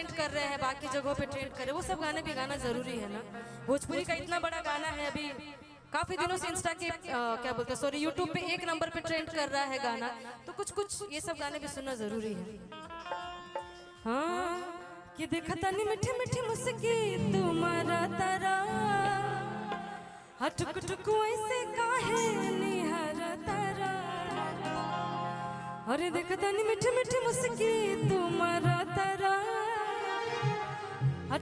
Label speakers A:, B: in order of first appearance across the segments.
A: Trend कर रहे हैं, बाकी जगहों पे ट्रेंड कर रहे हैं, वो सब गाने भी गाना जरूरी है ना। भोजपुरी का इतना बड़ा गाना है, अभी काफी दिनों से इंस्टा के क्या बोलते हैं, सॉरी, यूट्यूब पे 1 नंबर पे ट्रेंड कर रहा है गाना, तो कुछ कुछ ये सब गाने भी सुनना जरूरी है। हाँ कि देखा तनी मीठी मीठी मुस्की तुम्हारा तारा, टुक टुक ऐसे काहे निहारा तारा, अरे देखा तनी मीठी मीठी मुस्की तुम्हारा तारा,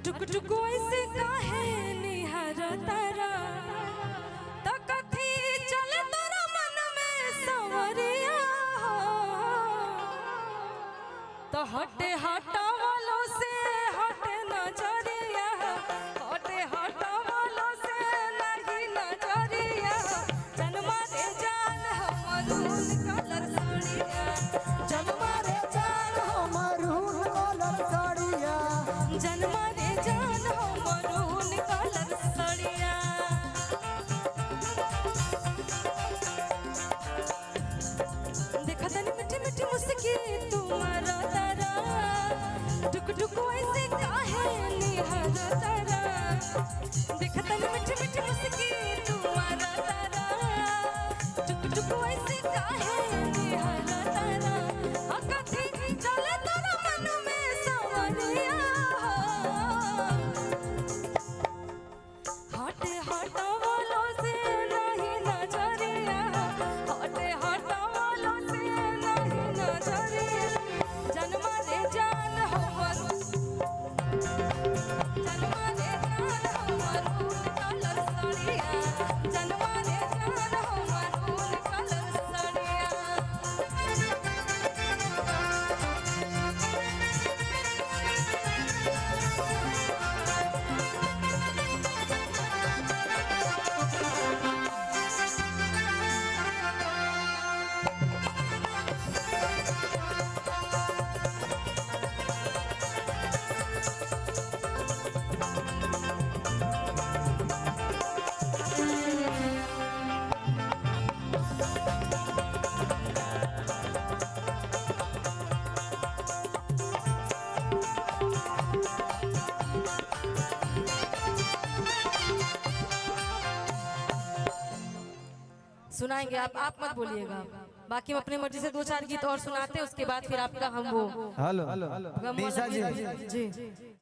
A: टुक टुक ऐसे काहे निहारा तारा, तकथी चले तोरा मन में सवरिया, तो हटे हटा वालों से हटे नजरिया, हटे हटा वालों से नहीं नजरिया, जन्मा रे जान हमरून कलर साड़िया, जन्मा रे जान हमरून कलर साड़िया, जन्मा रे जान हमरून कलर साड़िया। देखा तनी मीठी मीठी मुस्की तुम्हारा तारा, टुक टुक ऐसे काहे निहारा तारा, देखा तनी मीठी मीठी मुस्की तुम्हारा तारा, टुक टुक ऐसे काहे निहारा तारा, कथी चले तोरा मन में सवरिया, हटे हटा वालों से नहीं नजरिया, हटे हटा वालों से नहीं नजरिया, जन्मा रे जान हमर, जन्मा रे जान हमरून कलर साड़िया, जन्मा रे जान हमरून कलर साड़िया। सुनाएंगे आप मत बोलिएगा, बाकी हम अपने मर्जी से 2-4 गीत और सुनाते हैं, उसके बाद फिर आपका हम वो
B: हेलो
A: जी।